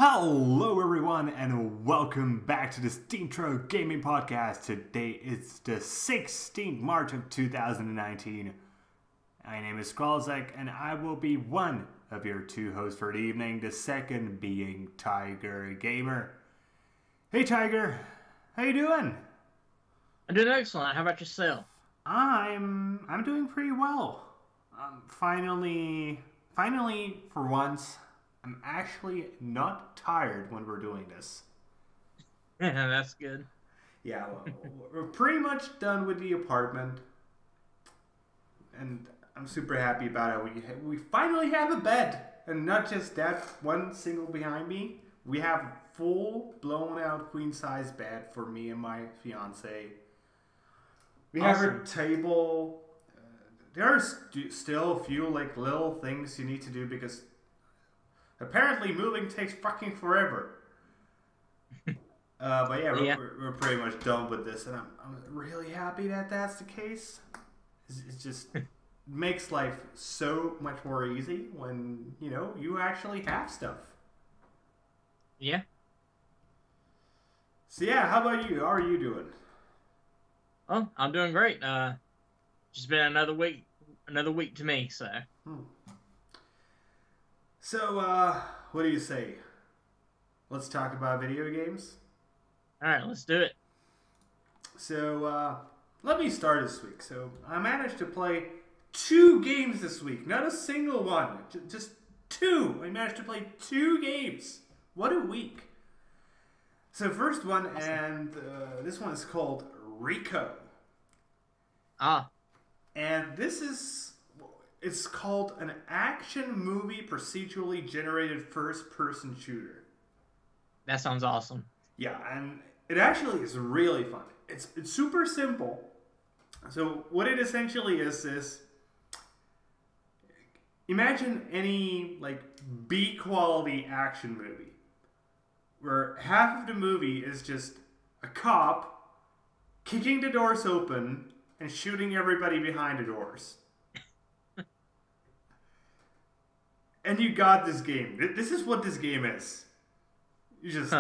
Hello everyone and welcome back to the SteemTrail Gaming Podcast. Today is the 16th March of 2019. My name is Kralizec and I will be one of your two hosts for the evening, the second being Tygergamer. Hey Tiger, how you doing? I'm doing excellent. How about yourself? I'm doing pretty well. Finally for once, I'm actually not tired when we're doing this. That's good. Yeah, we're pretty much done with the apartment, and I'm super happy about it. We finally have a bed, and not just that one single behind me. We have a full blown out queen size bed for me and my fiance. We have a table. There are still a few little things you need to do because apparently moving takes fucking forever. But yeah, we're pretty much done with this, and I'm really happy that that's the case. It just makes life so much more easy when, you actually have stuff. Yeah. So yeah, how about you? How are you doing? Oh, I'm doing great. Just been another week to me, so. So, what do you say? Let's talk about video games? Alright, let's do it. So, let me start this week. So, I managed to play 2 games this week. Not a single one. Just 2. I managed to play 2 games. What a week. So, first one, and this one is called Rico. And it's called an action movie procedurally generated first-person shooter. That sounds awesome. Yeah, and it actually is really fun. It's super simple. So what it essentially is imagine any B-quality action movie where half of the movie is just a cop kicking the doors open and shooting everybody behind the doors. And you got this game. This is what this game is. You just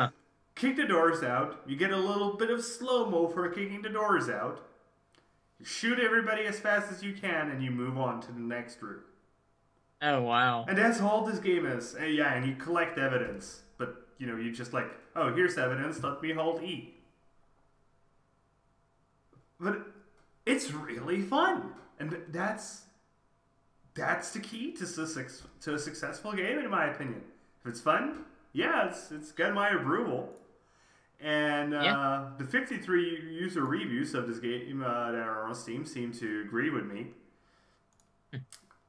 kick the doors out. You get a little bit of slow-mo for kicking the doors out. You shoot everybody as fast as you can, and you move on to the next room. Oh, wow. And that's all this game is. And yeah, and you collect evidence. But, you just oh, here's evidence. Let me hold E. But it's really fun. And that's the key to a successful game, in my opinion. If it's fun, yeah, it's got my approval. And the 53 user reviews of this game that are on Steam seem to agree with me.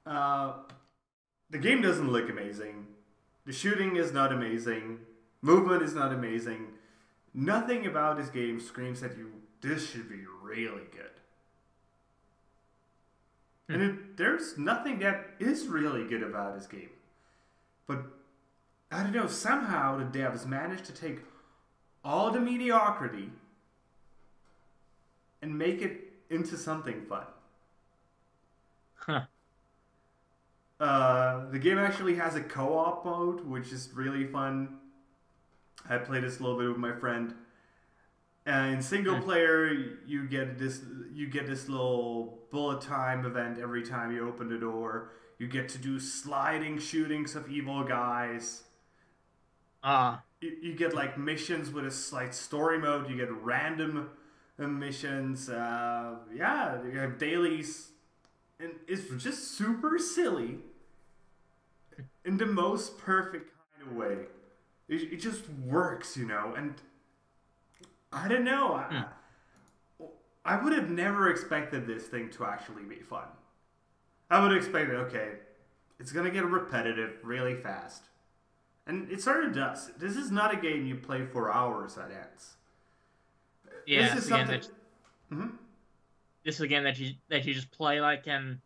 The game doesn't look amazing. The shooting is not amazing. Movement is not amazing. Nothing about this game screams at you, this should be really good. And there's nothing that is really good about this game. But, I don't know, somehow the devs managed to take all the mediocrity and make it into something fun. The game actually has a co-op mode, which is really fun. I played this a little bit with my friend. In single player, you get this little bullet time event every time you open the door. You get to do sliding shootings of evil guys. You get missions with a slight story mode. You get random missions. You have dailies, and it's just super silly in the most perfect kind of way. It just works, and I don't know. I would have never expected this thing to actually be fun. I would have expected, okay, it's going to get repetitive really fast. And it sort of does. This is not a game you play for hours that ends. Yeah, this is something. This is a game that you just play like in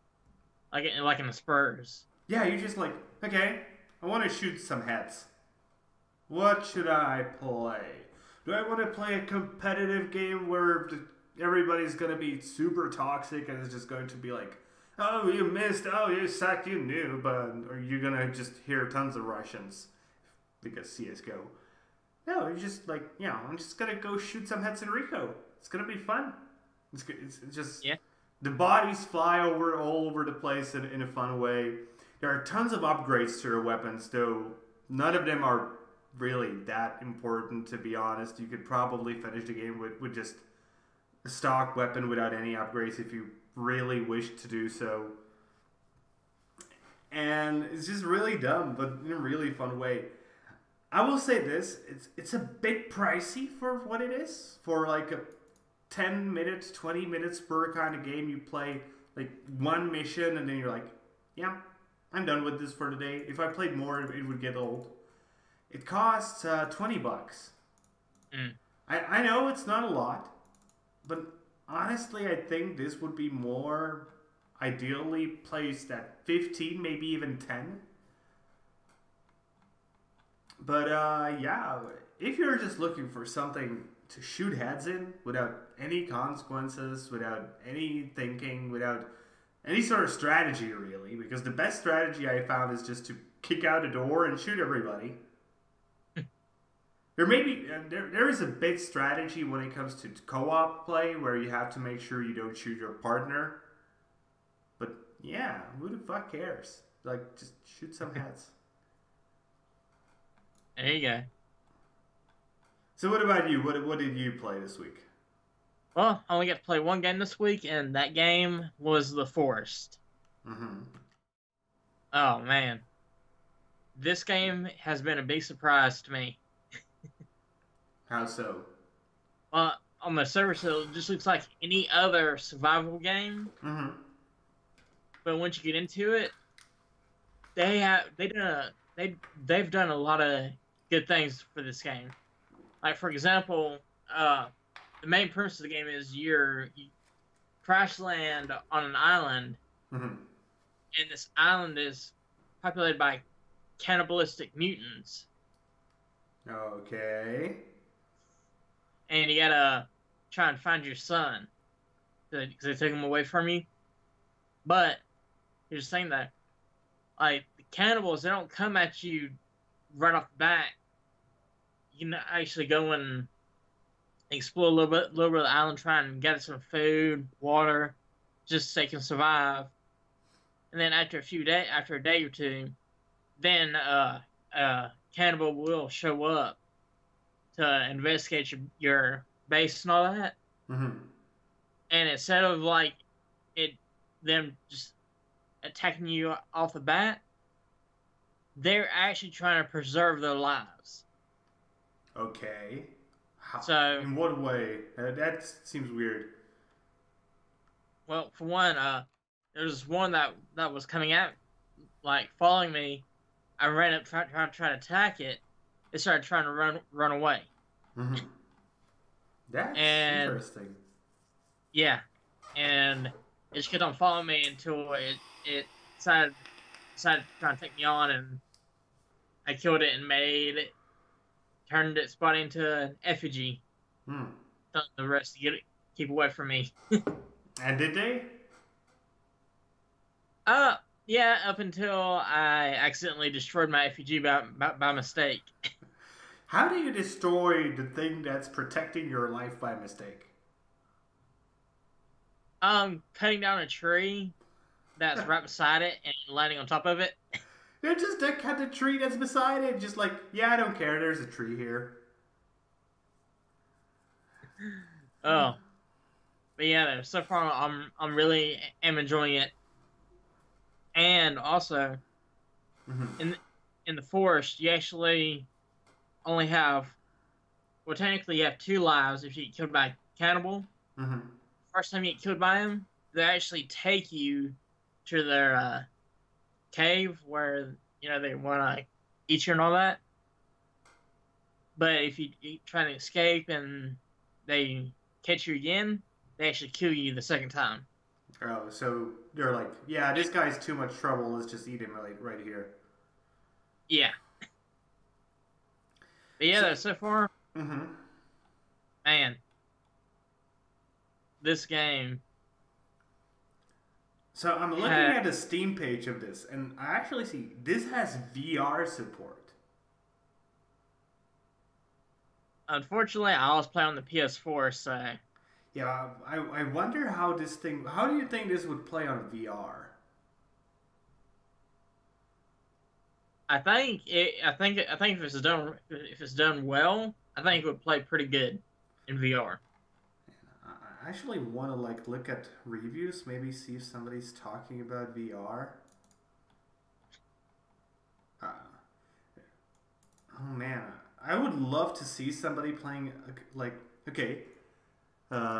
the Spurs. Yeah, you just okay, I want to shoot some heads. What should I play? Do I want to play a competitive game where everybody's going to be super toxic and it's just going to be oh, you missed, oh, you suck, you knew, or you're going to just hear tons of Russians? because CS:GO. No, it's just like, I'm just gonna go shoot some heads in Rico. It's gonna be fun. It's just the bodies fly all over the place in a fun way. There are tons of upgrades to your weapons, though none of them are really that important, to be honest. You could probably finish the game with just a stock weapon without any upgrades if you really wish to do so. And it's just really dumb, but in a really fun way. I will say this, it's a bit pricey for what it is. For like a 10 minutes, 20 minutes per kind of game, you play like one mission and then you're like, yeah, I'm done with this for the day. If I played more, it would get old. It costs $20. I know it's not a lot, but honestly, I think this would be more ideally placed at 15, maybe even 10. But yeah, if you're just looking for something to shoot heads in without any consequences, without any thinking, without any sort of strategy really, because the best strategy I found is just to kick out a door and shoot everybody. There is a big strategy when it comes to co-op play where you have to make sure you don't shoot your partner. But yeah, who the fuck cares? Like, just shoot some heads. There you go. So what about you? What did you play this week? Well, I only got to play one game this week, and that game was The Forest. Oh, man. This game has been a big surprise to me. How so? Well, on the surface, it just looks like any other survival game. But once you get into it, they've done a lot of good things for this game. Like, for example, the main premise of the game is you crash land on an island, and this island is populated by cannibalistic mutants. Okay. And you gotta try and find your son, because they take him away from you. But here's the thing, though. Like, the cannibals, they don't come at you right off the bat. You can actually go and explore a little bit of the island, try and get some food, water, just so you can survive. And then after a day or two, then cannibal will show up to investigate your base and all that. And instead of like them just attacking you off the bat, they're actually trying to preserve their lives. Okay. So in what way? That seems weird. Well, for one, there was one that was coming out, like following me. I ran up trying to attack it. It started trying to run away. That's interesting. Yeah, and it just kept on following me until it decided to try and take me on, and I killed it and turned its body into an effigy. Telling the rest to keep away from me. And did they? Yeah, up until I accidentally destroyed my effigy by mistake. How do you destroy the thing that's protecting your life by mistake? Cutting down a tree that's right beside it and landing on top of it. They're just to cut the tree that's beside it. Just like, yeah, I don't care. There's a tree here. Oh, but yeah, so far I'm really am enjoying it. And also, in the forest, you actually only have, well, technically you have 2 lives if you get killed by a cannibal. First time you get killed by them, they actually take you to their cave where, they want to eat you and all that. But if you try to escape and they catch you again, they actually kill you the second time. Oh, so they're like, yeah, this guy's too much trouble. Let's just eat him right here. Yeah. But yeah, so far, man, this game. So I'm looking at the Steam page of this, and I actually see this has VR support. unfortunately, I always play on the PS4, so Yeah, I wonder how this thing. How do you think this would play on VR? I think if it's done well, I think it would play pretty good in VR. I actually want to like look at reviews, maybe see if somebody's talking about VR. Uh, oh man, I would love to see somebody playing like okay.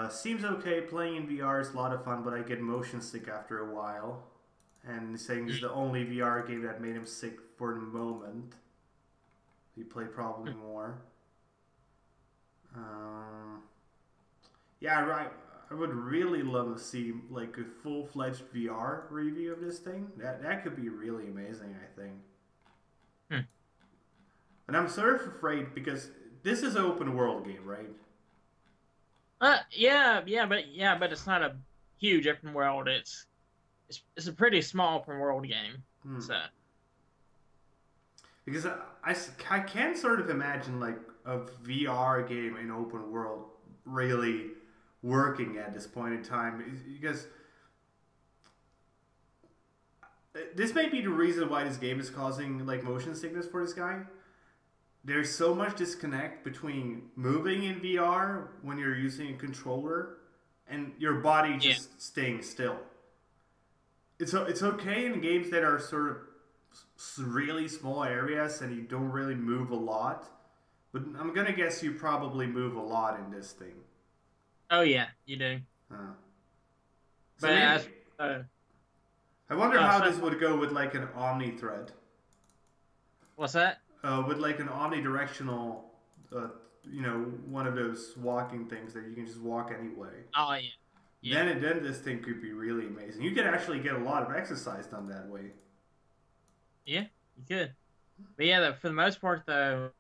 Seems okay. Playing in VR is a lot of fun, but I get motion sick after a while. And saying it's the only VR game that made him sick for the moment. He played probably more. Yeah, right. I would really love to see like a full-fledged VR review of this thing. That could be really amazing, I think. Hmm. And I'm sort of afraid because this is an open world game, right? But it's not a huge open world. It's a pretty small open world game. Hmm. So Because I can sort of imagine like a VR game in open world really working at this point in time because this may be the reason why this game is causing like motion sickness for this guy. There's so much disconnect between moving in VR when you're using a controller and your body just staying still. It's okay in games that are sort of really small areas and you don't really move a lot, but I'm gonna guess you probably move a lot in this thing. oh yeah, you do. So But as I wonder how this would go with like an omni thread. what's that? With like an omnidirectional, one of those walking things that you can just walk anyway. Oh yeah. Yeah. Then this thing could be really amazing. You could actually get a lot of exercise done that way. Yeah, you could. But yeah, for the most part, though,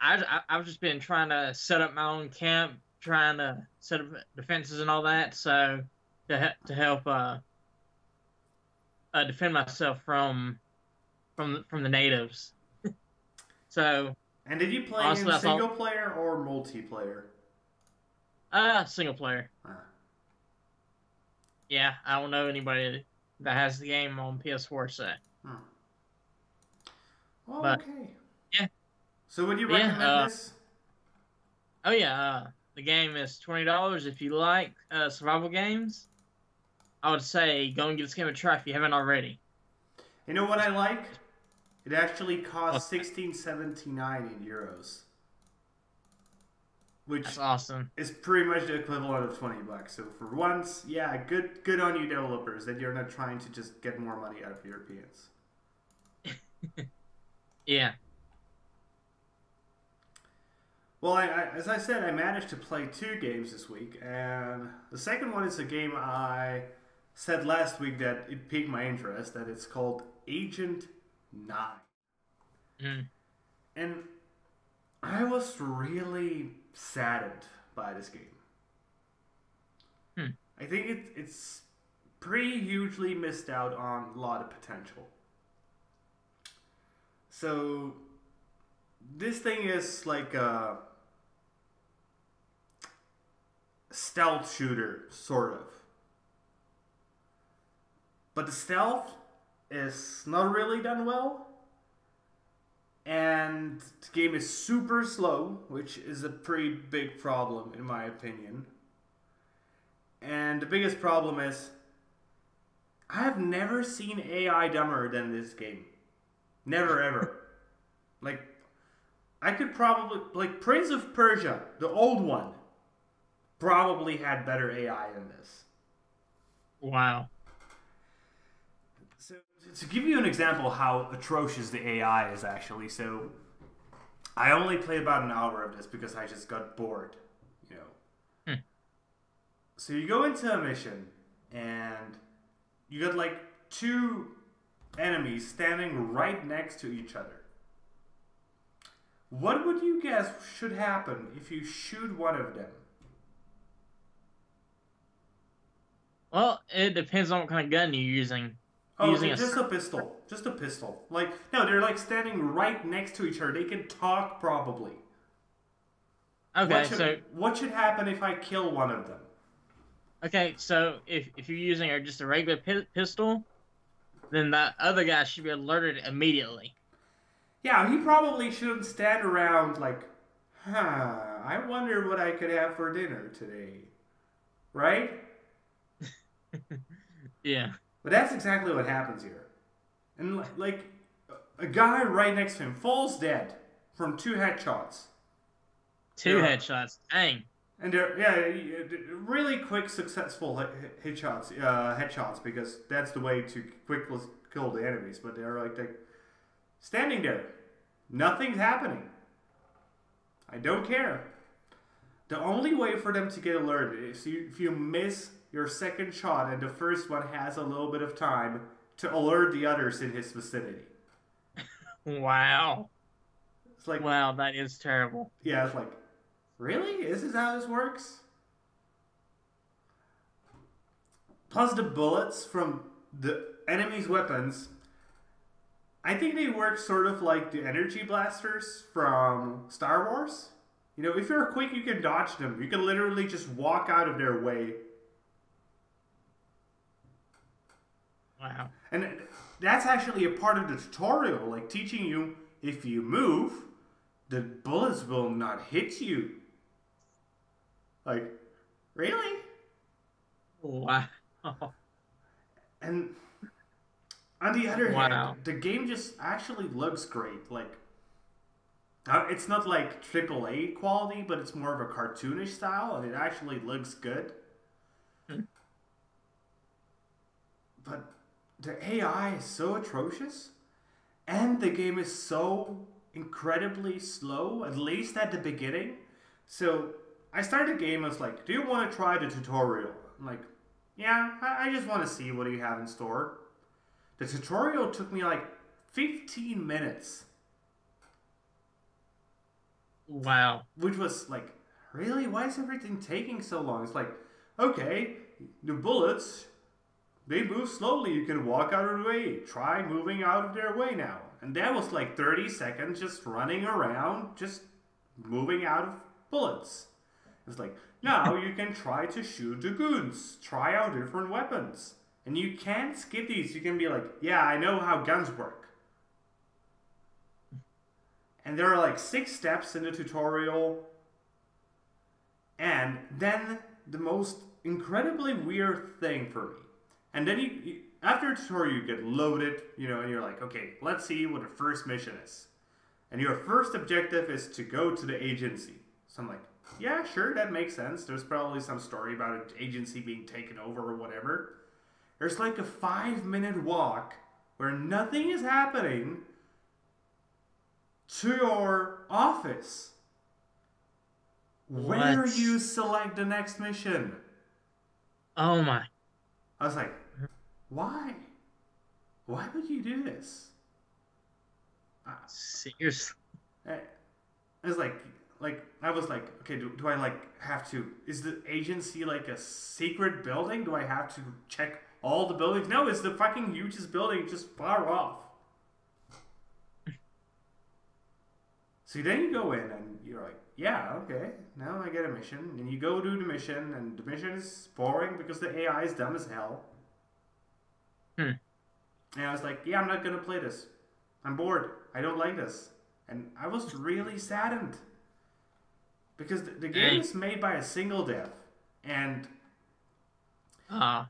I've just been trying to set up my own camp, trying to set up defenses and all that, so to help defend myself from the natives. So. And did you play Honestly, in single player or multiplayer? Single player. Yeah, I don't know anybody that has the game on PS4, so. Well, but, okay. Yeah. So would you recommend this? Oh yeah, the game is $20 if you like survival games. I would say go and give this game a try if you haven't already. You know what I like? It actually costs €16.79 in euros. Which That's awesome. Is pretty much the equivalent of $20. So for once, yeah, good on you developers that you're not trying to just get more money out of Europeans. Yeah. Well, as I said, I managed to play 2 games this week, and the second one is a game I said last week that it piqued my interest, that it's called Agent 9. And I was really saddened by this game. I think it's pretty hugely missed out on a lot of potential. So this thing is like a stealth shooter, sort of. But the stealth is not really done well. And the game is super slow, which is a pretty big problem in my opinion. And the biggest problem is I have never seen AI dumber than this game. Never ever. Like, I could probably, like Prince of Persia, the old one, probably had better AI than this. Wow. So, to give you an example of how atrocious the AI is actually, so I only played about an hour of this because I just got bored, you know. So you go into a mission and you got like 2 enemies standing right next to each other. What would you guess should happen if you shoot one of them? Well, it depends on what kind of gun you're using. Oh, just a pistol. Just a pistol. Like, no, they're like standing right next to each other. They can talk probably. Okay, so what should happen if I kill one of them? if you're using just a regular pistol, then that other guy should be alerted immediately. Yeah, he probably shouldn't stand around like, I wonder what I could have for dinner today. Right? Yeah. But that's exactly what happens here. And like a guy right next to him falls dead from 2 headshots. Two headshots. Dang. And they're really quick, successful headshots because that's the way to quickly kill the enemies. But they're standing there, nothing's happening. I don't care. The only way for them to get alerted is if you miss your second shot and the first one has a little bit of time to alert the others in his vicinity. Wow. It's like, wow, that is terrible. Yeah, it's like, really? Is this how this works? Plus the bullets from the enemy's weapons, I think they work sort of like the energy blasters from Star Wars. You know, if you're quick, you can dodge them. You can literally just walk out of their way. Wow. And that's actually a part of the tutorial, like teaching you if you move, the bullets will not hit you. Like, really? Wow. And on the other hand, the game just actually looks great. Like, it's not like AAA quality, but it's more of a cartoonish style, and it actually looks good. But the AI is so atrocious, and the game is so incredibly slow, at least at the beginning. So I started the game, I was like, do you want to try the tutorial? I'm like, yeah, I just want to see what you have in store. The tutorial took me like 15 minutes. Wow. Which was like, really? Why is everything taking so long? It's like, okay, the bullets, they move slowly. You can walk out of the way. Try moving out of their way now. And that was like 30 seconds just running around, just moving out of bullets. It's like, now you can try to shoot the goons. Try out different weapons. And you can't skip these. You can be like, yeah, I know how guns work. And there are like 6 steps in the tutorial. And then the most incredibly weird thing for me. And then you after a tutorial, you get loaded, you know, and you're like, okay, let's see what the first mission is. And your first objective is to go to the agency. So I'm like, yeah, sure, that makes sense. There's probably some story about an agency being taken over or whatever. There's like a 5-minute walk where nothing is happening to your office. What? Where you select the next mission. Oh my. I was like, why? Why would you do this? Seriously? I was like, okay, do I like have to, is the agency like a secret building? Do I have to check all the buildings? No, it's the fucking hugest building just far off. So then you go in and you're like, yeah, okay, now I get a mission. And you go do the mission, and the mission is boring because the AI is dumb as hell. And I was like, yeah, I'm not going to play this. I'm bored. I don't like this. And I was really saddened. Because the game is made by a single dev. And I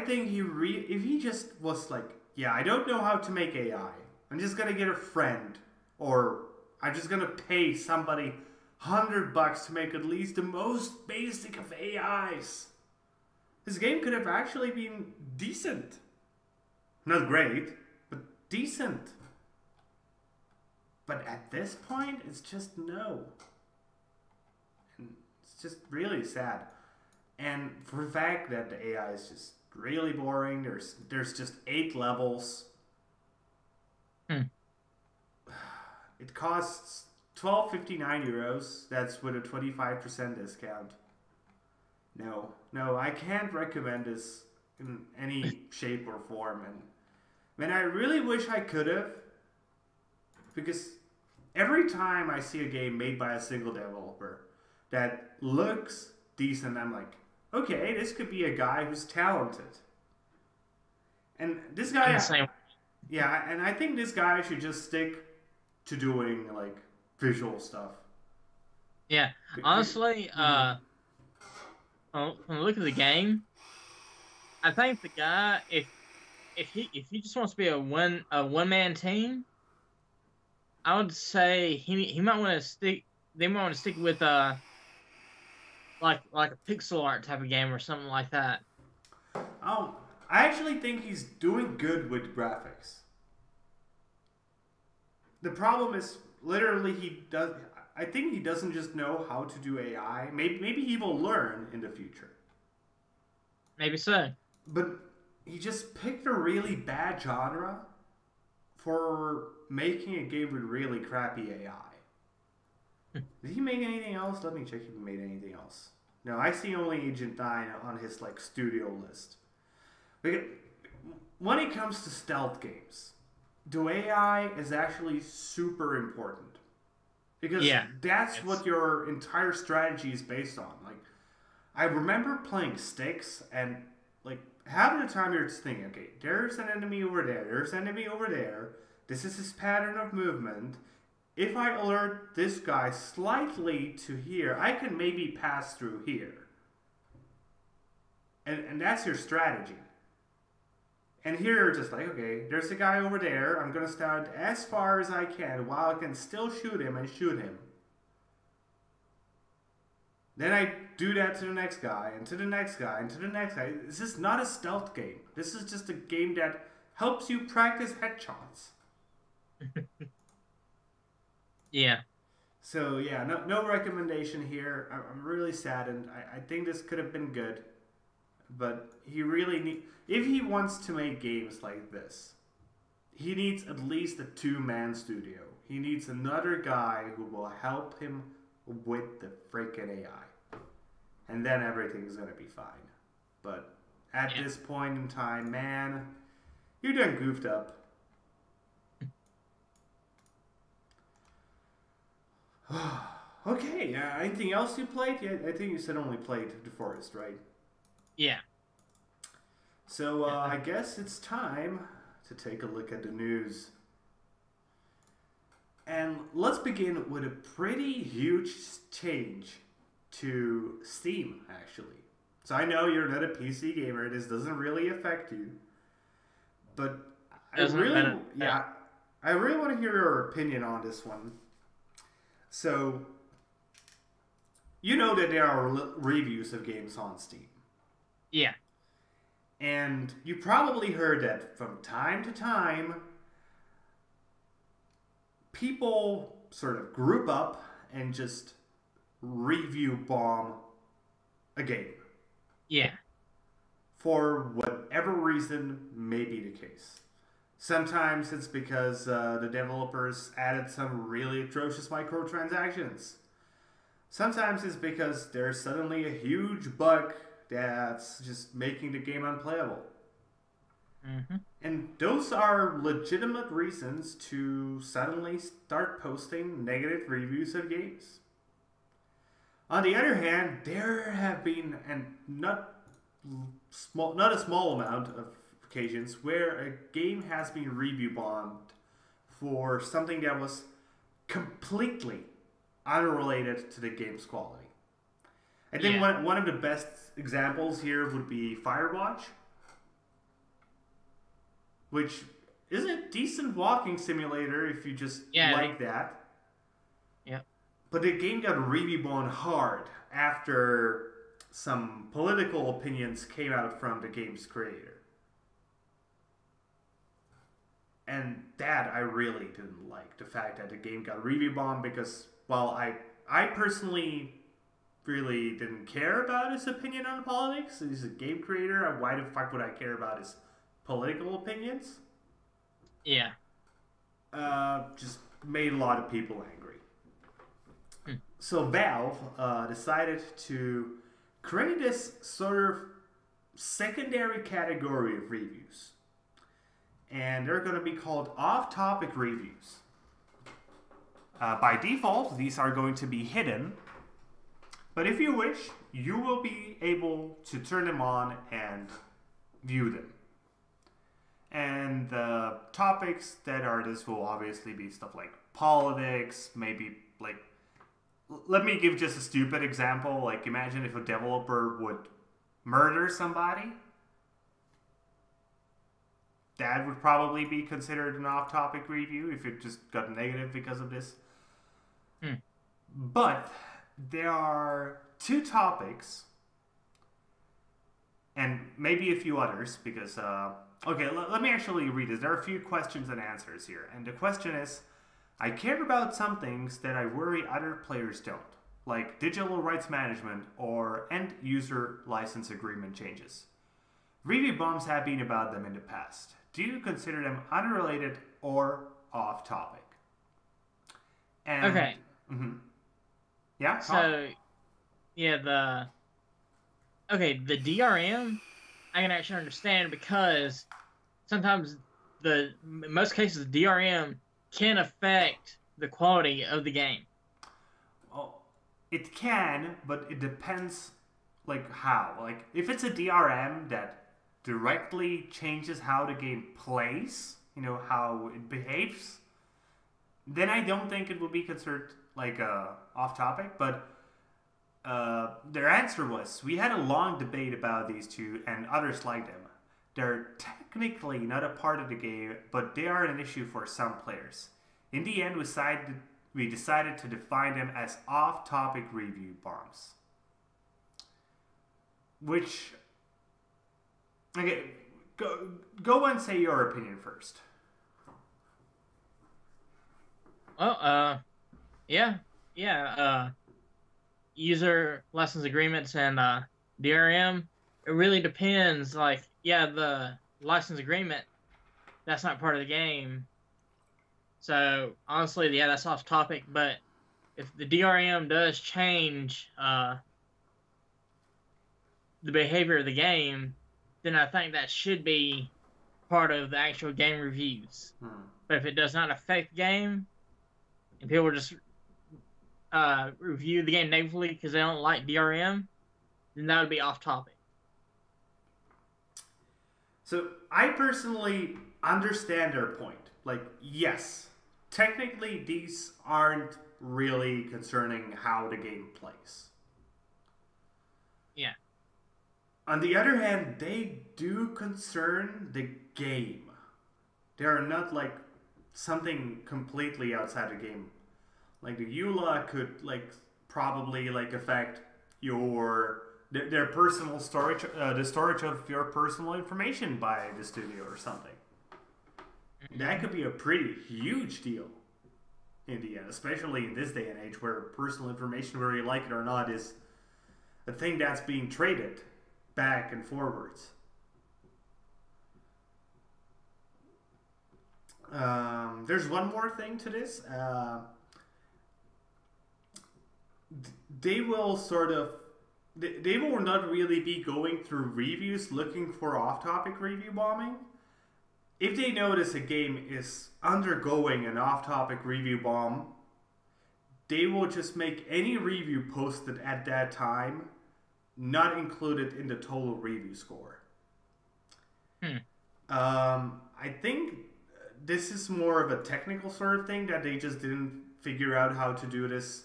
think if he just was like, yeah, I don't know how to make AI. I'm just going to get a friend. Or I'm just going to pay somebody $100 to make at least the most basic of AIs. This game could have actually been decent. Not great, but decent. But at this point, it's just no. And it's just really sad. And for the fact that the AI is just really boring, there's just 8 levels. It costs €12.59. That's with a 25% discount. No, I can't recommend this in any shape or form. And man, I really wish I could have, because every time I see a game made by a single developer that looks decent, I'm like, okay, this could be a guy who's talented. And this I'm guy, the same. yeah, and I think this guy should just stick to doing like visual stuff. Yeah, honestly, Mhm. from the look of the game, I think the guy, if he just wants to be a one man team, I would say he might want to stick. They might want to stick with like a pixel art type of game or something like that. Oh, I actually think he's doing good with graphics. The problem is literally he does. I think he doesn't just know how to do AI. Maybe he will learn in the future. Maybe so. But he just picked a really bad genre for making a game with really crappy AI. Did he make anything else? Let me check if he made anything else. No, I see only Agent 9 on his like studio list. When it comes to stealth games, the AI is actually super important. Because Yeah. that's It's what your entire strategy is based on. Like, I remember playing Sticks, and like half of the time you're just thinking, okay, there's an enemy over there, there's an enemy over there. This is his pattern of movement. If I alert this guy slightly to here, I can maybe pass through here. And that's your strategy. And here you're just like, okay, there's a guy over there. I'm going to stand as far as I can while I can still shoot him and shoot him. Then I do that to the next guy, and to the next guy, and to the next guy. This is not a stealth game. This is just a game that helps you practice headshots. yeah. So yeah, no recommendation here. I'm really saddened. I think this could have been good, but he really if he wants to make games like this, he needs at least a two-man studio. He needs another guy who will help him with the freaking AI, and then everything's gonna be fine. But at this point in time, man, you're done goofed up. Okay, anything else you played? Yeah, I think you said only played The Forest, right? Yeah. So I guess it's time to take a look at the news. And let's begin with a pretty huge change to Steam, actually. So I know you're not a PC gamer, this doesn't really affect you. But I really want to hear your opinion on this one. So, you know that there are reviews of games on Steam. Yeah. And you probably heard that from time to time, people sort of group up and just review bomb a game. Yeah. For whatever reason may be the case. Sometimes it's because the developers added some really atrocious microtransactions. Sometimes it's because there's suddenly a huge bug that's just making the game unplayable. Mm-hmm. And those are legitimate reasons to suddenly start posting negative reviews of games. On the other hand, there have been, and not a small amount of occasions, where a game has been review bombed for something that was completely unrelated to the game's quality. I think one of the best examples here would be Firewatch, which is a decent walking simulator if you just like that. Yeah. But the game got review bombed hard after some political opinions came out from the game's creator. And that I really didn't like. The fact that the game got review bombed because, well, I personally really didn't care about his opinion on politics. He's a game creator. Why the fuck would I care about his political opinions? Yeah. Just made a lot of people angry. So Valve decided to create this sort of secondary category of reviews. And they're going to be called off-topic reviews. By default, these are going to be hidden. But if you wish, you will be able to turn them on and view them. And the topics that are this will obviously be stuff like politics, maybe like... Let me give just a stupid example. Like, imagine if a developer would murder somebody. That would probably be considered an off-topic review if it just got negative because of this. But there are 2 topics, and maybe a few others, because... okay, let me actually read this. There are a few questions and answers here. And the question is, I care about some things that I worry other players don't, like digital rights management or end-user license agreement changes. Review bombs have been about them in the past. Do you consider them unrelated or off-topic? And, okay. Yeah? So, yeah, the DRM, I can actually understand because sometimes in most cases, the DRM can affect the quality of the game. Well, it can, but it depends, like, how. Like, if it's a DRM that directly changes how the game plays, you know, how it behaves, then I don't think it would be considered, like, off-topic. But their answer was, we had a long debate about these 2 and others like them. They're technically not a part of the game, but they are an issue for some players. In the end, we decided to define them as off-topic review bombs. Which... Okay, go and say your opinion first. Well, user license agreements and DRM, it really depends. Like, yeah, the license agreement, that's not part of the game. So, honestly, yeah, that's off topic. But if the DRM does change the behavior of the game, then I think that should be part of the actual game reviews. But if it does not affect the game, and people just review the game negatively because they don't like DRM, then that would be off topic. So I personally understand their point. Like, yes, technically these aren't really concerning how the game plays. Yeah. On the other hand, they do concern the game. They are not like something completely outside the game. Like the EULA could like probably like affect your their personal storage, the storage of your personal information by the studio or something. That could be a pretty huge deal in the end, especially in this day and age where personal information, whether you like it or not, is a thing that's being traded back and forwards. There's one more thing to this. They will sort of... They will not really be going through reviews looking for off-topic review bombing. If they notice a game is undergoing an off-topic review bomb, they will just make any review posted at that time not included in the total review score. I think this is more of a technical sort of thing that they just didn't figure out how to do this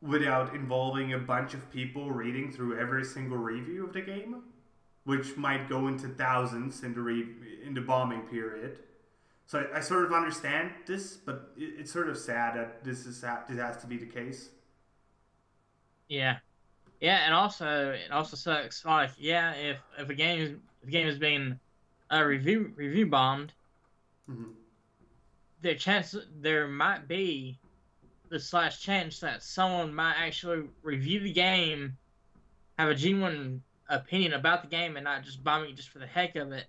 without involving a bunch of people reading through every single review of the game, which might go into thousands in the bombing period. So I sort of understand this, but it's sort of sad that this has to be the case. Yeah, and also it also sucks. Like, yeah, if a game is being review bombed, there might be the slight chance that someone might actually review the game, have a genuine opinion about the game, and not just bomb it just for the heck of it,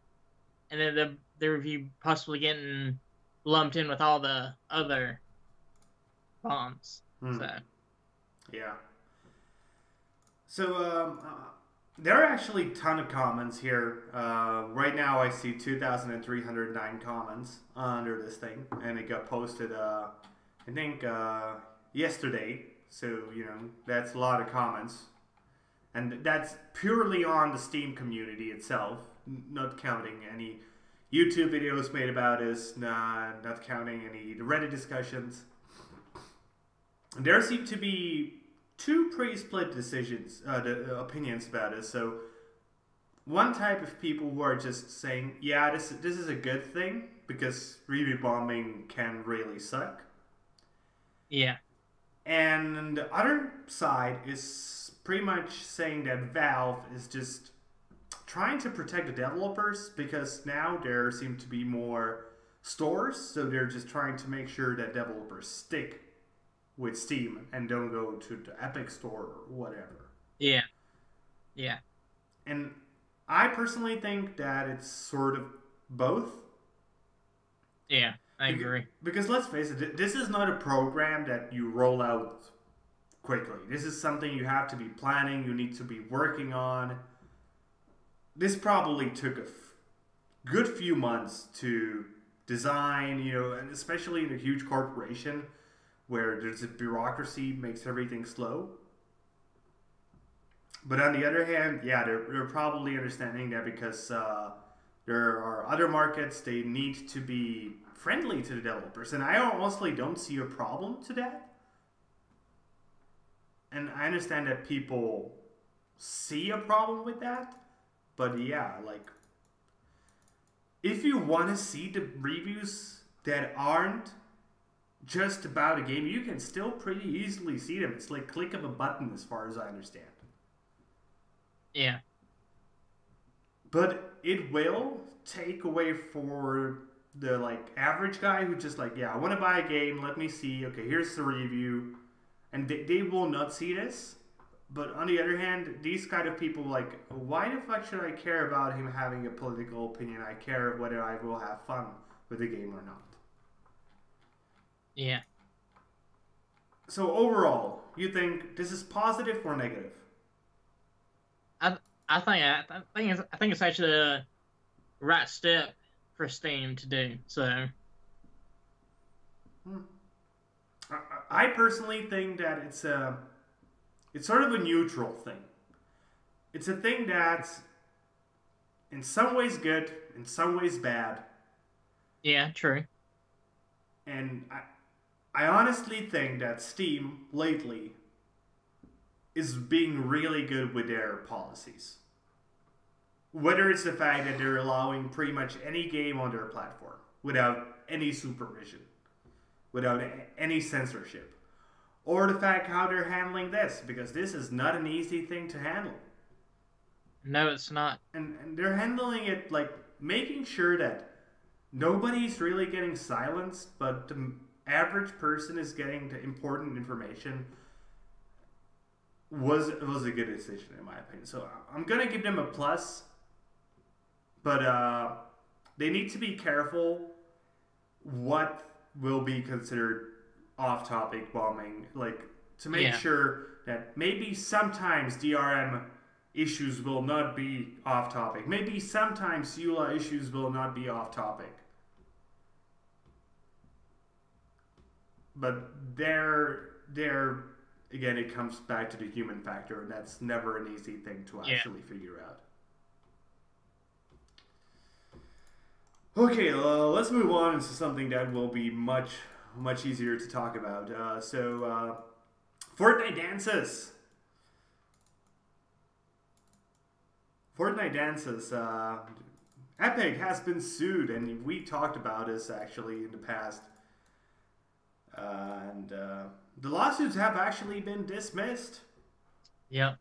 and then the review possibly getting lumped in with all the other bombs. So yeah. So there are actually a ton of comments here. Right now I see 2,309 comments under this thing, and it got posted I think yesterday. So you know that's a lot of comments, and that's purely on the Steam community itself, not counting any YouTube videos made about this, not counting any Reddit discussions. There seem to be two pretty split opinions about this. So one type of people who are just saying, yeah, this is a good thing because review bombing can really suck. Yeah. And the other side is pretty much saying that Valve is just trying to protect the developers because now there seem to be more stores, so they're just trying to make sure that developers stick with Steam and don't go to the Epic Store or whatever. Yeah. Yeah. And I personally think that it's sort of both. Yeah, I agree. Because let's face it, this is not a program that you roll out quickly. This is something you have to be planning, you need to be working on. This probably took a good few months to design, you know, and especially in a huge corporation where there's a bureaucracy makes everything slow. But on the other hand, yeah, they're probably understanding that because there are other markets, they need to be friendly to the developers. And I honestly don't see a problem to that. And I understand that people see a problem with that. But yeah, like, if you want to see the reviews that aren't just about a game, you can still pretty easily see them. It's like click of a button as far as I understand. Yeah. But it will take away for the like average guy who just like, yeah, I want to buy a game, let me see, okay, here's the review. And they will not see this. But on the other hand, these kind of people like, why the fuck should I care about him having a political opinion? I care whether I will have fun with the game or not. Yeah. So overall, you think this is positive or negative? I think it's actually a right step for Steam to do. So I personally think that it's sort of a neutral thing. It's a thing that's in some ways good, in some ways bad. yeah, true. And I honestly think that Steam lately is being really good with their policies. Whether it's the fact that they're allowing pretty much any game on their platform without any supervision, without any censorship, or the fact how they're handling this, because this is not an easy thing to handle. No, it's not. And they're handling it like making sure that nobody's really getting silenced, but the average person is getting the important information was a good decision in my opinion. So I'm gonna give them a plus, but they need to be careful what will be considered off-topic bombing, like to make sure that maybe sometimes DRM issues will not be off-topic. Maybe sometimes EULA issues will not be off-topic. But they're again, it comes back to the human factor, and that's never an easy thing to actually figure out. Okay, let's move on into something that will be much easier to talk about. Fortnite dances. Fortnite dances. Epic has been sued, and we talked about this actually in the past. The lawsuits have actually been dismissed. Yep.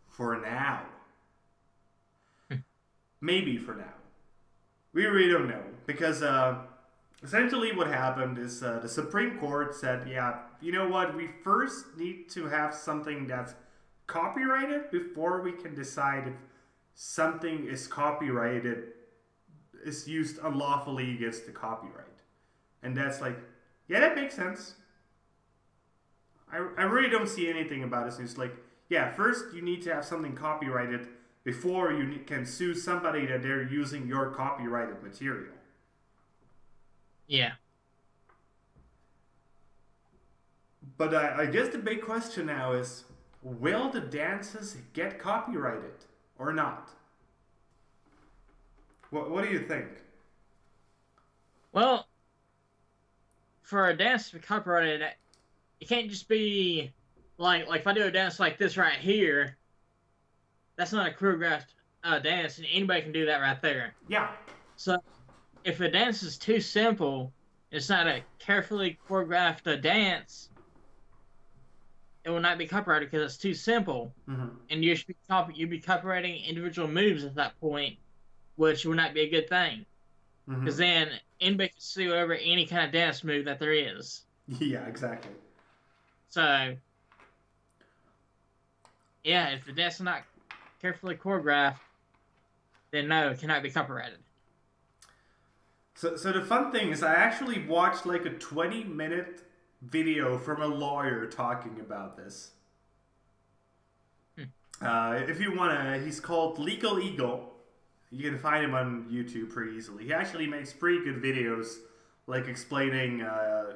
For now. Maybe for now. We really don't know. Because essentially what happened is the Supreme Court said, yeah, you know what? We first need to have something that's copyrighted before we can decide if something is copyrighted, is used unlawfully against the copyright. And that's like, yeah, that makes sense. I really don't see anything about this. It's like, yeah, first you need to have something copyrighted before you can sue somebody that they're using your copyrighted material. Yeah. But I guess the big question now is, will the dances get copyrighted or not? What do you think? Well, for a dance to be copyrighted, it can't just be like if I do a dance like this right here, that's not a choreographed dance, and anybody can do that right there. Yeah. So if a dance is too simple, it's not a carefully choreographed dance, it will not be copyrighted because it's too simple, and you'd be copyrighting individual moves at that point, which would not be a good thing. Because then anybody can sue over any kind of dance move that there is. Yeah, exactly. So, yeah, if the dance is not carefully choreographed, then no, it cannot be copyrighted. So the fun thing is I actually watched like a 20-minute video from a lawyer talking about this. If you want to, he's called Legal Eagle. You can find him on YouTube pretty easily. He actually makes pretty good videos, like explaining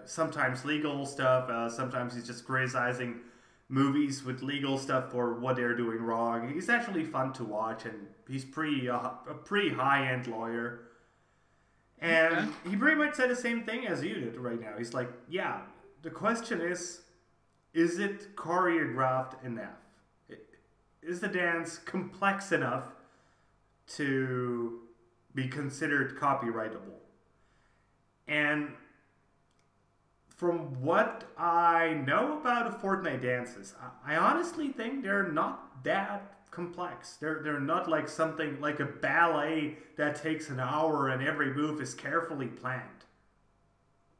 sometimes legal stuff, sometimes he's just criticizing movies with legal stuff for what they're doing wrong. He's actually fun to watch, and he's a pretty high-end lawyer. And he pretty much said the same thing as you did right now. He's like, yeah, the question is it choreographed enough? Is the dance complex enough to be considered copyrightable? And from what I know about the Fortnite dances, I honestly think they're not that complex. They're not like something like a ballet that takes an hour and every move is carefully planned.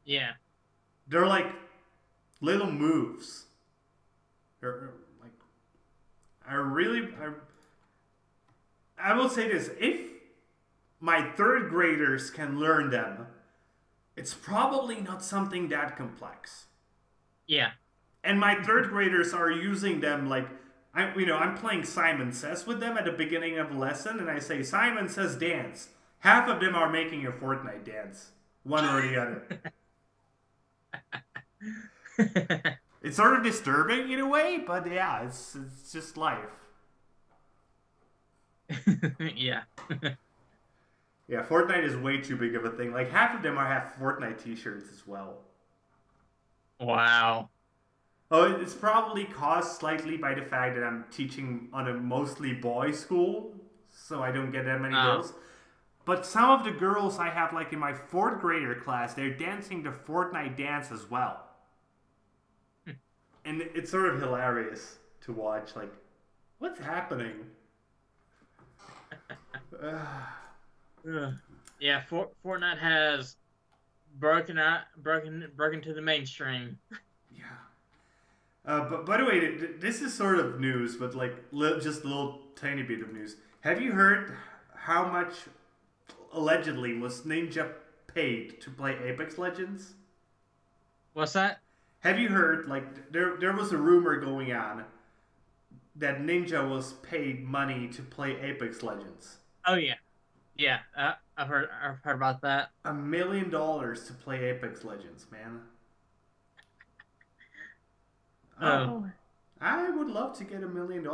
Yeah. They're like little moves. They're like, I will say this, if my third graders can learn them, it's probably not something that complex. Yeah. And my third graders are using them like, I'm playing Simon Says with them at the beginning of a lesson, and I say, Simon Says dance. Half of them are making a Fortnite dance. One or the other. It's sort of disturbing in a way, but yeah, it's just life. Yeah. Yeah, Fortnite is way too big of a thing. Like, half of them have Fortnite t-shirts as well. Wow. Oh, it's probably caused slightly by the fact that I'm teaching on a mostly boys' school, so I don't get that many girls. But some of the girls I have, like in my 4th grader class, they're dancing the Fortnite dance as well. And it's sort of hilarious to watch, like, what's happening? Yeah, Fortnite has broken to the mainstream. Yeah. But by the way, this is sort of news, but like just a little tiny bit of news. Have you heard how much allegedly was Ninja paid to play Apex Legends? What's that? Have you heard, like, there was a rumor going on that Ninja was paid money to play Apex Legends? Oh yeah, yeah. I've heard about that. $1 million to play Apex Legends, man. Oh, I would love to get $1 million.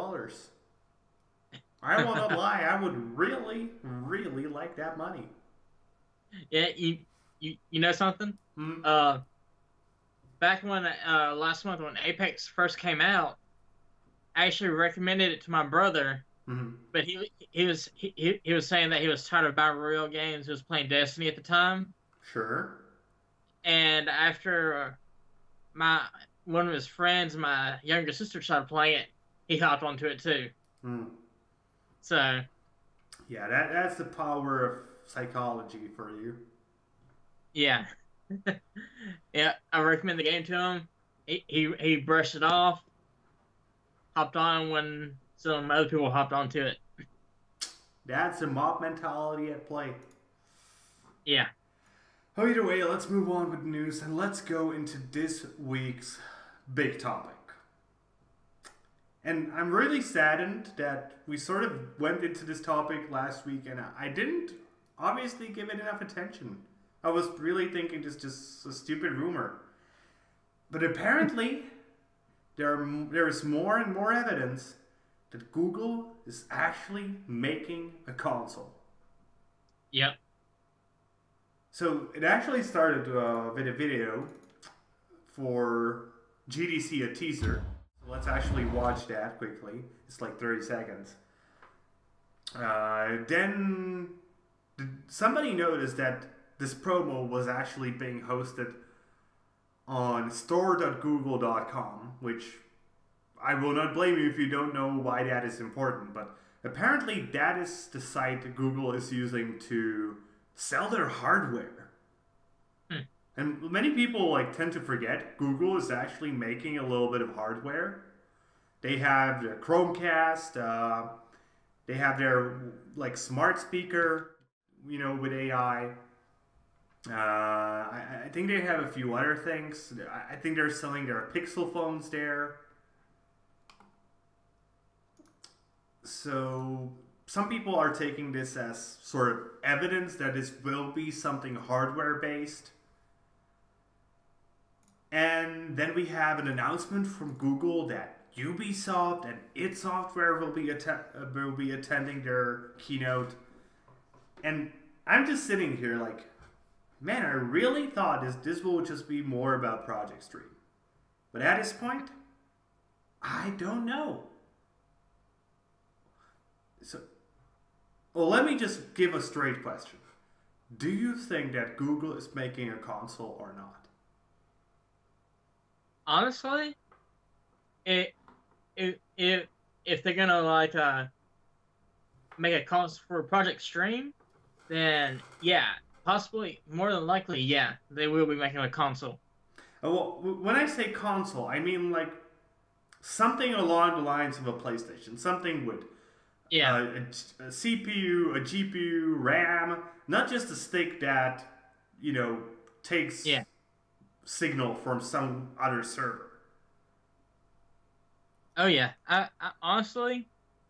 I will not lie, I would really, really like that money. Yeah, you know something? Back when last month when Apex first came out, I actually recommended it to my brother. But he was saying that he was tired of battle royale games. He was playing Destiny at the time. Sure. And after one of his friends, my younger sister, started playing it, he hopped onto it too. So. Yeah, that's the power of psychology for you. Yeah. Yeah, I recommend the game to him. He brushed it off, hopped on when some other people hopped onto it. That's a mob mentality at play. Yeah. Oh, either way, let's move on with news and let's go into this week's big topic. And I'm really saddened that we sort of went into this topic last week and I didn't obviously give it enough attention. I was really thinking it's just a stupid rumor. But apparently, there is more and more evidence that Google is actually making a console. Yep. So it actually started with a video for GDC, a teaser. So let's actually watch that quickly. It's like 30 seconds. Then somebody noticed that this promo was actually being hosted on store.google.com, which I will not blame you if you don't know why that is important, but apparently that is the site that Google is using to sell their hardware. And many people like tend to forget Google is actually making a little bit of hardware. They have their Chromecast, they have their like smart speaker, you know, with AI. I think they have a few other things. I think they're selling their Pixel phones there. So some people are taking this as sort of evidence that this will be something hardware based. And then we have an announcement from Google that Ubisoft and id Software will be attending their keynote. And I'm just sitting here like, man, I really thought this will just be more about Project Stream. But at this point, I don't know. So, well, let me just give a straight question. Do you think that Google is making a console or not? Honestly, if they're gonna like make a console for Project Stream, then yeah, possibly, more than likely, yeah, they will be making a console. Well, when I say console, I mean like something along the lines of a PlayStation, something with Yeah. a CPU, a GPU, RAM, not just a stick that, you know, takes signal from some other server. Oh yeah. I honestly,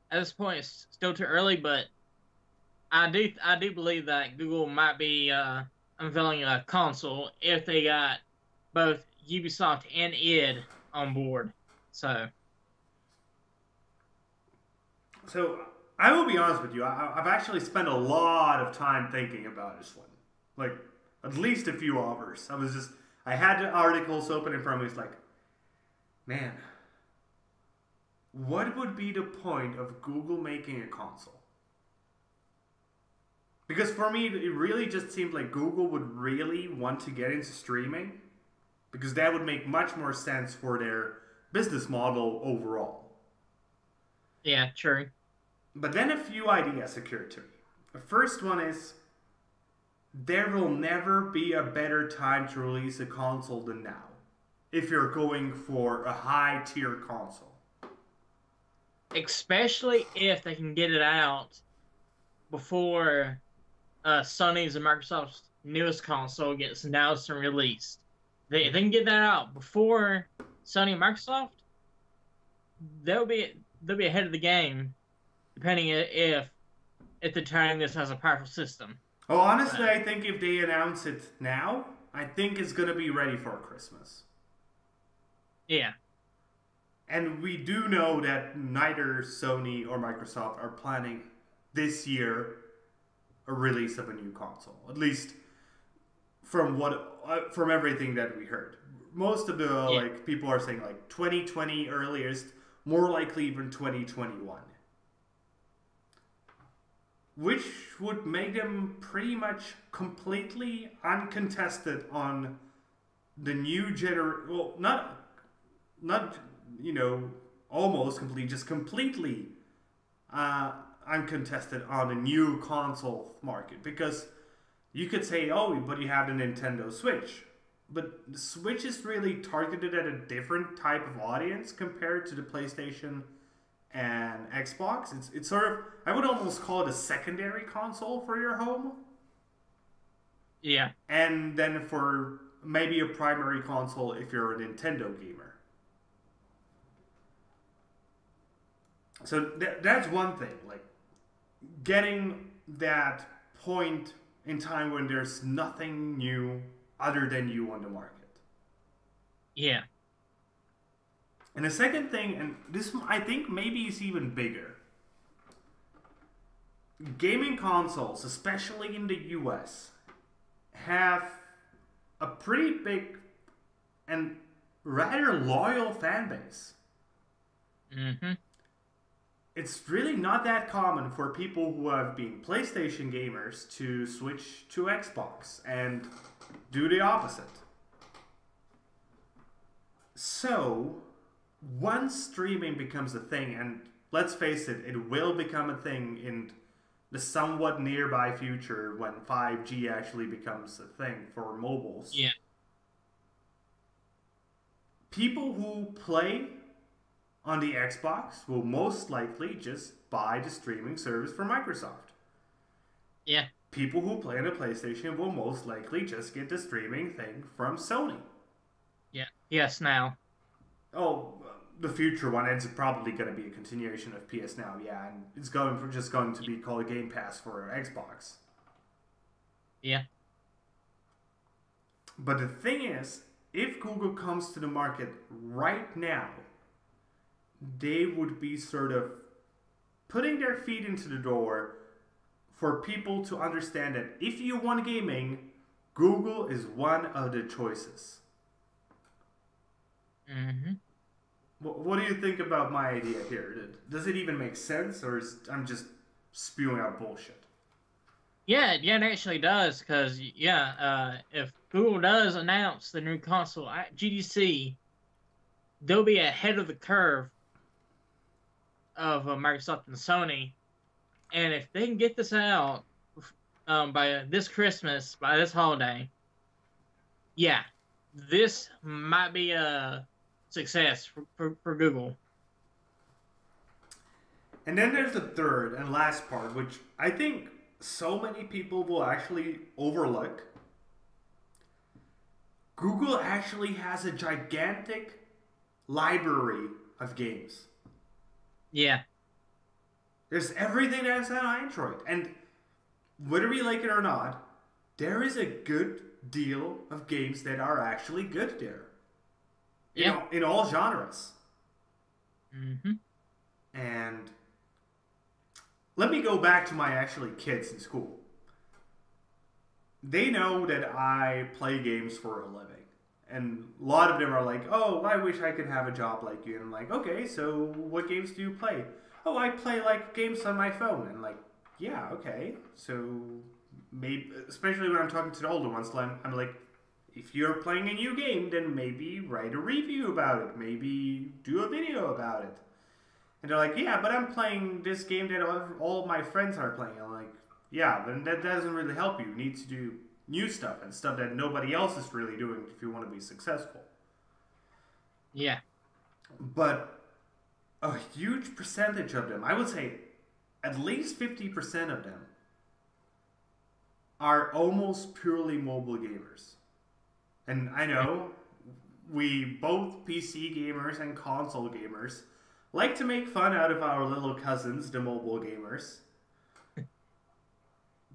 at this point, it's still too early, but I do believe that Google might be unveiling a console if they got both Ubisoft and id on board. So I will be honest with you. I've actually spent a lot of time thinking about this one, like at least a few hours. I had the articles open in front of me. It's like, man, what would be the point of Google making a console? Because for me, it really just seemed like Google would really want to get into streaming, because that would make much more sense for their business model overall. yeah, true. But then a few ideas occurred to me. The first one is, there will never be a better time to release a console than now, if you're going for a high tier console. Especially if they can get it out before Sony's and Microsoft's newest console gets announced and released. If they can get that out before Sony and Microsoft, they'll be ahead of the game, depending if at the time this has a powerful system. Oh, honestly, I think if they announce it now, I think it's going to be ready for Christmas. Yeah. And we do know that neither Sony or Microsoft are planning this year a release of a new console. At least from everything that we heard. Most of the like people are saying like 2020 earliest, more likely even 2021. Which would make them pretty much completely uncontested on the new well, not you know, almost complete, just completely uncontested on the new console market. Because you could say, oh, but you have the Nintendo Switch. But the Switch is really targeted at a different type of audience compared to the PlayStation and Xbox. It's sort of, I would almost call it a secondary console for your home. Yeah. And then for maybe a primary console if you're a Nintendo gamer. So that's one thing, like getting that point in time when there's nothing new other than you on the market. Yeah. And the second thing, and this I think maybe is even bigger. Gaming consoles, especially in the US, have a pretty big and rather loyal fan base. Mm-hmm. It's really not that common for people who have been PlayStation gamers to switch to Xbox and do the opposite. So, once streaming becomes a thing, and let's face it, it will become a thing in the somewhat nearby future when 5G actually becomes a thing for mobiles. Yeah. People who play on the Xbox will most likely just buy the streaming service from Microsoft. Yeah. People who play on the PlayStation will most likely just get the streaming thing from Sony. Yeah. Yes, now. Oh, the future one, it's probably going to be a continuation of PS Now, yeah, and it's just going to be called Game Pass for Xbox. Yeah. But the thing is, if Google comes to the market right now, they would be sort of putting their feet into the door for people to understand that if you want gaming, Google is one of the choices. Mm-hmm. What do you think about my idea here? Does it even make sense, or I'm just spewing out bullshit? Yeah, it actually does, because, if Google does announce the new console at GDC, they'll be ahead of the curve of Microsoft and Sony. And if they can get this out by this Christmas, by this holiday, yeah, this might be a success for Google. And then there's the third and last part, which I think so many people will actually overlook. Google actually has a gigantic library of games. Yeah. There's everything that's on Android. And whether we like it or not, there is a good deal of games that are actually good there. Yeah. In all genres. Mm-hmm. And let me go back to my actually kids in school. They know that I play games for a living. And a lot of them are like, oh, I wish I could have a job like you. And I'm like, okay, so what games do you play? Oh, I play like games on my phone. And like, yeah, okay. So maybe, especially when I'm talking to the older ones, I'm like, if you're playing a new game, then maybe write a review about it. Maybe do a video about it. And they're like, yeah, but I'm playing this game that all my friends are playing. I'm like, yeah, then that doesn't really help you. You need to do new stuff and stuff that nobody else is really doing if you want to be successful. Yeah. But a huge percentage of them, I would say at least 50% of them, are almost purely mobile gamers. And I know we both PC gamers and console gamers like to make fun out of our little cousins, the mobile gamers.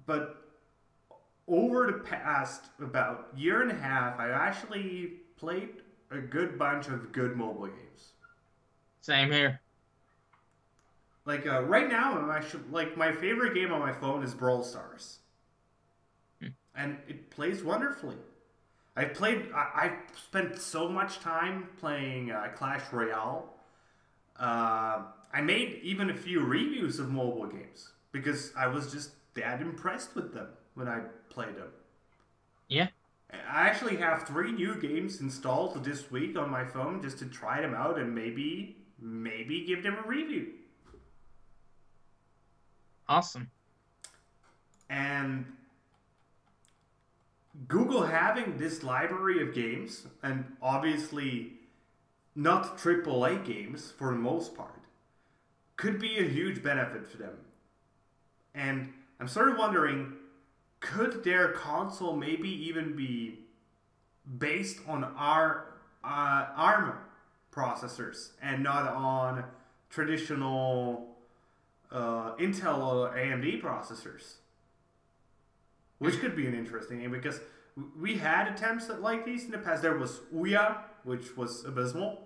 But over the past about year and a half, I've actually played a good bunch of good mobile games. Same here. Like right now, I'm actually like my favorite game on my phone is Brawl Stars, and it plays wonderfully. I've spent so much time playing Clash Royale. I made even a few reviews of mobile games because I was just that impressed with them when I played them. Yeah. I actually have 3 new games installed this week on my phone just to try them out and maybe give them a review. Awesome. And Google having this library of games, and obviously not AAA games for the most part, could be a huge benefit for them. And I'm sort of wondering, could their console maybe even be based on our ARM processors and not on traditional Intel or AMD processors? Which could be an interesting game because we had attempts at like these in the past. There was Ouya, which was abysmal.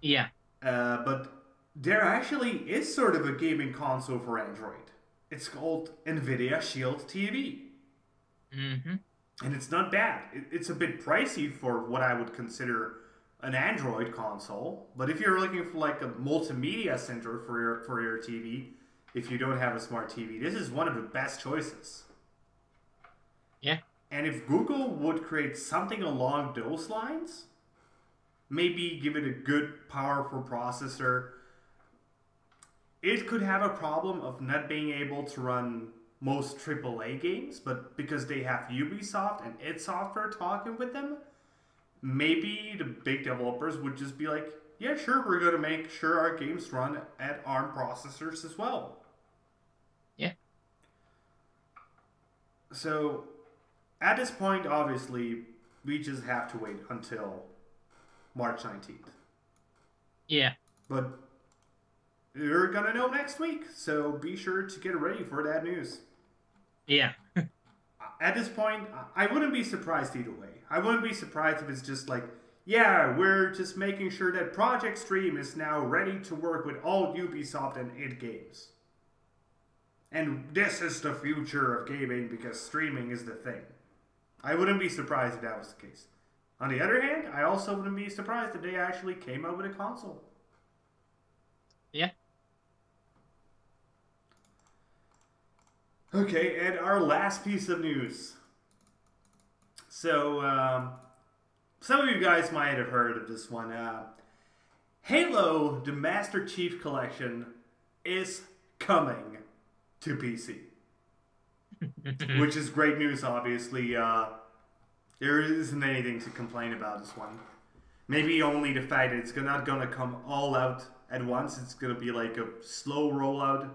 Yeah. But there actually is sort of a gaming console for Android. It's called NVIDIA Shield TV. Mm-hmm. And it's not bad. It's a bit pricey for what I would consider an Android console. But if you're looking for like a multimedia center for your TV, if you don't have a smart TV, this is one of the best choices. Yeah. And if Google would create something along those lines, maybe give it a good, powerful processor, it could have a problem of not being able to run most AAA games, but because they have Ubisoft and id Software talking with them, maybe the big developers would just be like, yeah, sure, we're going to make sure our games run at ARM processors as well. Yeah. So, at this point, obviously, we just have to wait until March 19th. Yeah. But you're going to know next week, so be sure to get ready for that news. Yeah. At this point, I wouldn't be surprised either way. I wouldn't be surprised if it's just like, yeah, we're just making sure that Project Stream is now ready to work with all Ubisoft and id games. And this is the future of gaming because streaming is the thing. I wouldn't be surprised if that was the case. On the other hand, I also wouldn't be surprised if they actually came out with a console. Yeah. Okay, and our last piece of news. So, some of you guys might have heard of this one. Halo, the Master Chief Collection, is coming to PC. Which is great news, obviously. There isn't anything to complain about this one. Maybe only the fact that it's not going to come all out at once. It's going to be like a slow rollout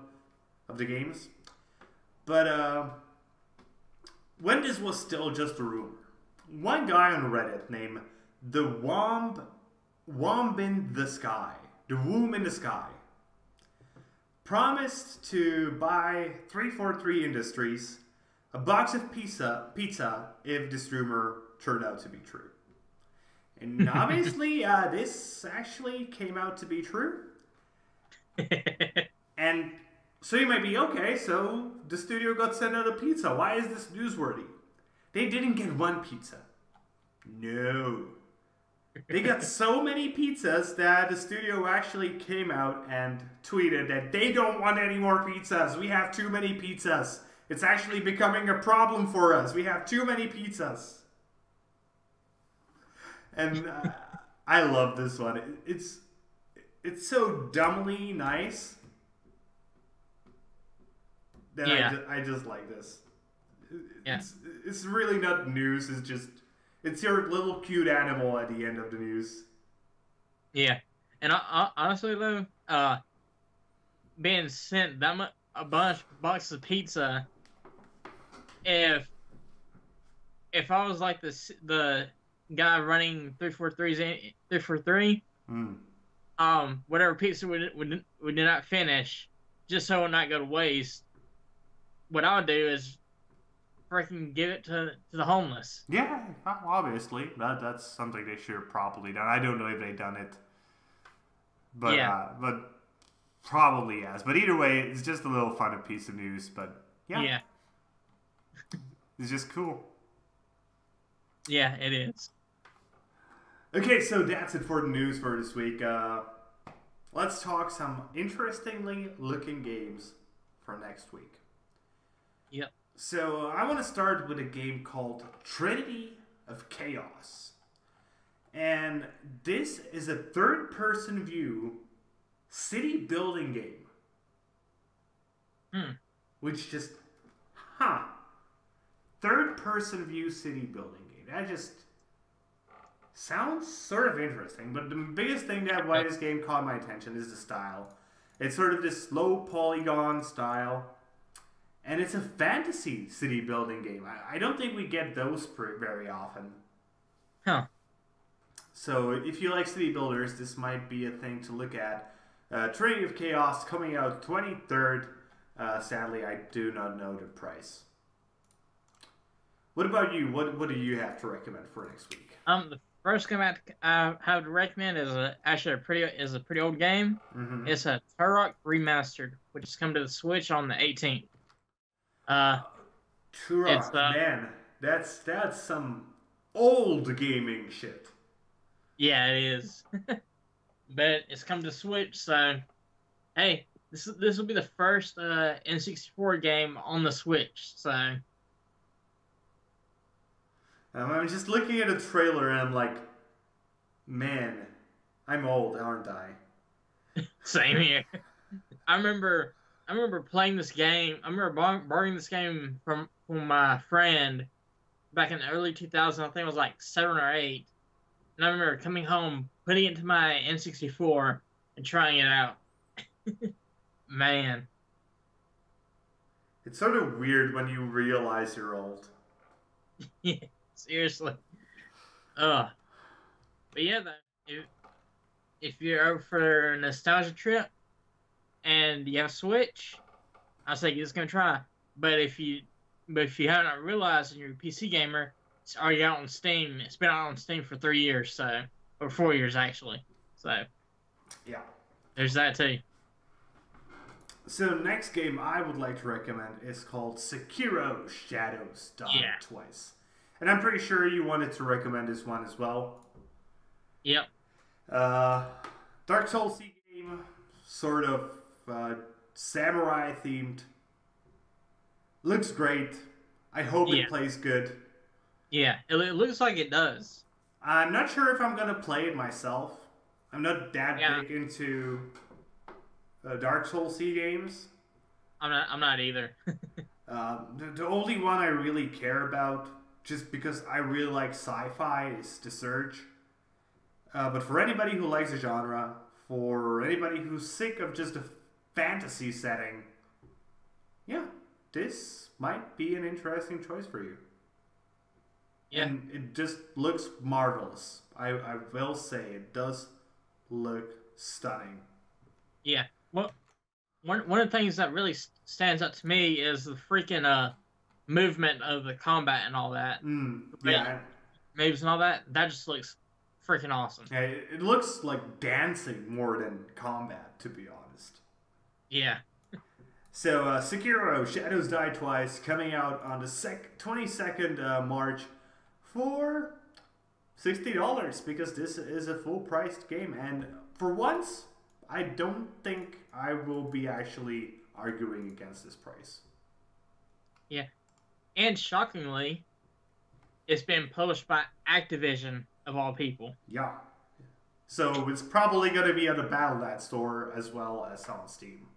of the games. But when this was still just a rumor, one guy on Reddit named the Womb in the Sky, the Womb in the Sky, promised to buy 343 Industries a box of pizza if this rumor turned out to be true. And obviously, this actually came out to be true. And so you might be, okay, so the studio got sent out a pizza. Why is this newsworthy? They didn't get one pizza. No. They got so many pizzas that the studio actually came out and tweeted that they don't want any more pizzas. We have too many pizzas. It's actually becoming a problem for us. We have too many pizzas. And I love this one. It's so dumbly nice that I just like this. It's really not news. It's your little cute animal at the end of the news. Yeah, and I honestly though, being sent a bunch of boxes of pizza, if I was like the guy running 343, whatever pizza we did not finish, just so it would not go to waste, what I would do is freaking give it to the homeless. Yeah, obviously. That's something they should have probably done. I don't know if they've done it. But but probably yes. But either way, it's just a little fun piece of news. But yeah. It's just cool. Yeah, it is. Okay, so that's it for the news for this week. Let's talk some interestingly looking games for next week. Yep. So I want to start with a game called Trinity of Chaos. And this is a third-person view city building game. Which just, third-person view city building game. That just sounds sort of interesting. But the biggest thing that why this game caught my attention is the style. It's sort of this slow polygon style. And it's a fantasy city building game. I don't think we get those very often. Huh. So if you like city builders, this might be a thing to look at. Trinity of Chaos coming out 23rd. Sadly, I do not know the price. What about you? What do you have to recommend for next week? The first game I have to recommend is actually a pretty old game. Mm-hmm. It's a Turok Remastered, which has come to the Switch on the 18th. Uh, it's Turok, man, that's some old gaming shit. Yeah, it is. But it's come to Switch, so hey, this will be the first N64 game on the Switch. So I'm just looking at a trailer and I'm like, man, I'm old, aren't I? same here. I remember I remember playing this game. I remember borrowing this game from my friend back in the early 2000s. I think it was like 7 or 8. And I remember coming home, putting it into my N64, and trying it out. Man, It's sort of weird when you realize you're old. yeah, seriously. Ugh. But yeah, if you're over for a nostalgia trip and you have a Switch, I say you're just gonna try. But if you haven't realized and you're a PC gamer, it's already out on Steam. It's been out on Steam for 3 years, so or 4 years actually. So Yeah. there's that too. So next game I would like to recommend is called Sekiro Shadows Die Yeah. Twice. And I'm pretty sure you wanted to recommend this one as well. Yep. Dark Souls game, sort of samurai themed. Looks great. I hope Yeah. it plays good. Yeah. It looks like it does. I'm not sure if I'm gonna play it myself. I'm not that Yeah. big into Dark Souls games. I'm not either. The only one I really care about, just because I really like sci-fi, is The Surge. But for anybody who likes the genre, for anybody who's sick of just a fantasy setting, yeah, this might be an interesting choice for you. Yeah. And it just looks marvelous. I will say it does look stunning. Yeah. Well, one of the things that really stands out to me is the freaking movement of the combat and all that. Yeah. Moves and all that. That just looks freaking awesome. Yeah, it looks like dancing more than combat, to be honest. Yeah. So, Sekiro Shadows Die Twice coming out on the 22nd March for $60 because this is a full-priced game. And for once, I don't think I will be actually arguing against this price. Yeah. And shockingly, it's been published by Activision, of all people. Yeah. So it's probably going to be at the Battle.net store as well as on Steam.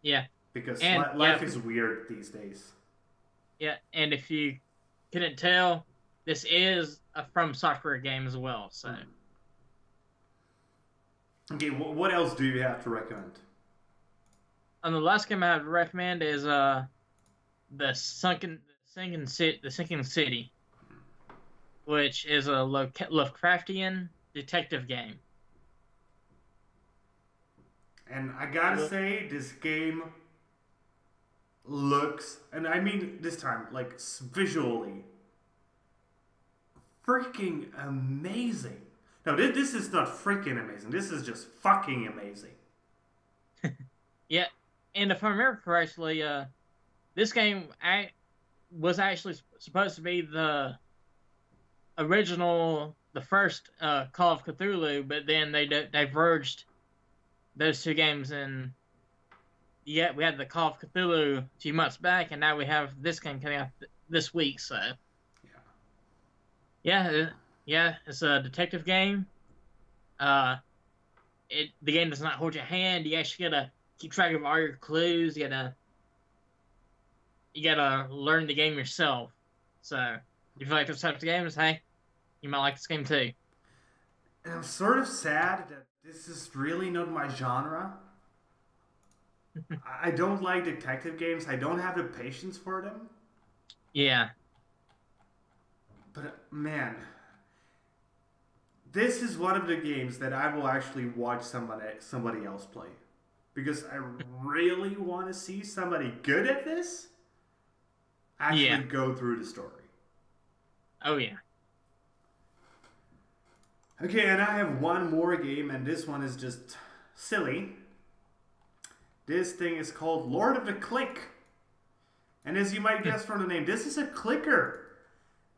Yeah. Because And, life is weird these days. Yeah, and if you couldn't tell, this is a From Software game as well, so... Okay, what else do you have to recommend? And the last game I have to recommend is the Sinking City, which is a Lovecraftian detective game. And I gotta say, this game looks, and I mean this time, like visually, freaking amazing. No, this is not freaking amazing. This is just fucking amazing. Yeah, and if I remember correctly, this game was actually supposed to be the original, the first Call of Cthulhu, but then they diverged those two games, and yeah, we had the Call of Cthulhu a few months back, and now we have this game coming out this week. So, yeah, it's a detective game. The game does not hold your hand. You actually gotta keep track of all your clues. You gotta learn the game yourself. So, if you like those types of games, hey, you might like this game too. And I'm sort of sad that this is really not my genre. I don't like detective games. I don't have the patience for them. Yeah. But man, this is one of the games that I will actually watch somebody else play. Because I really want to see somebody good at this actually go through the story. Oh, yeah. Okay, and I have one more game, and this one is just silly. This thing is called Lord of the Click. And as you might guess from the name, this is a clicker.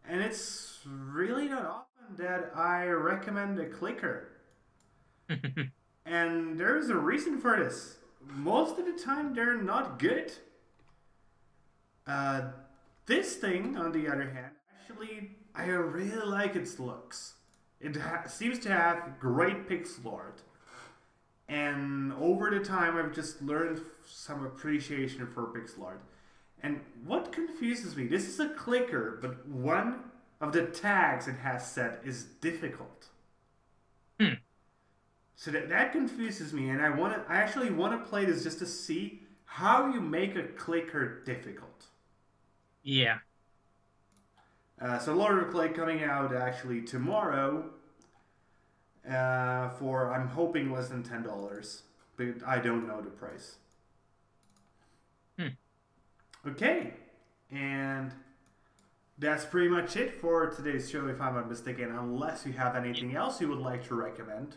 And it's really not often that I recommend a clicker. And there's a reason for this. Most of the time, they're not good. This thing, on the other hand, actually, I really like its looks. It seems to have great pixel art. And over the time, I've just learned some appreciation for pixel art. And what confuses me, this is a clicker, but one of the tags it has set is difficult. So that confuses me, and I actually want to play this just to see how you make a clicker difficult. Yeah. So Lord of the Click coming out actually tomorrow for, I'm hoping, less than $10, but I don't know the price. Okay, and that's pretty much it for today's show, if I'm not mistaken, unless you have anything else you would like to recommend.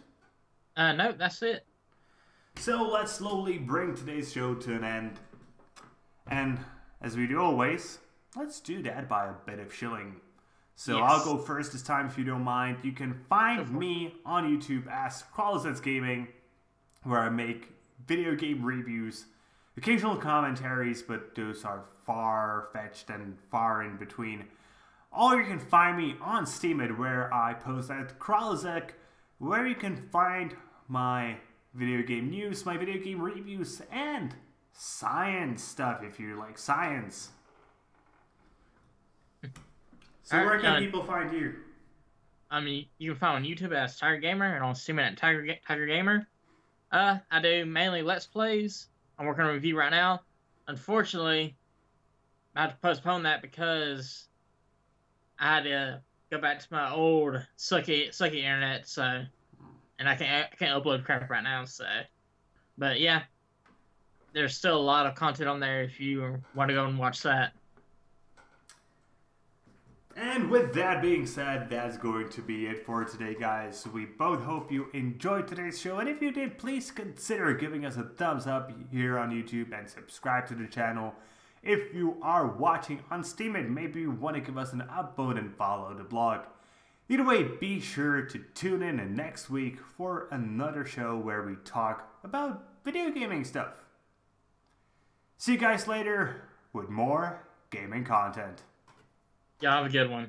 No, that's it. So let's slowly bring today's show to an end. And as we do always, let's do that by a bit of shilling. So Yes. I'll go first this time if you don't mind. You can find me on YouTube as Kralizec Gaming, where I make video game reviews, occasional commentaries, but those are far-fetched and far in between. Or you can find me on SteemTrail, where I post at Kralizec, where you can find my video game news, my video game reviews, and science stuff if you like science. So where can people find you? I mean, you can find on YouTube as Tygergamer and on Steam at Tygergamer. I do mainly Let's Plays. I'm working on a review right now. Unfortunately, I had to postpone that because I had to go back to my old sucky internet. So, and I can't upload crap right now. So, but yeah, there's still a lot of content on there if you want to go and watch that. And with that being said, that's going to be it for today, guys. We both hope you enjoyed today's show, and if you did, please consider giving us a thumbs up here on YouTube and subscribe to the channel. If you are watching on SteemTrail, maybe you want to give us an upvote and follow the blog. Either way, be sure to tune in next week for another show where we talk about video gaming stuff. See you guys later with more gaming content. Y'all have a good one.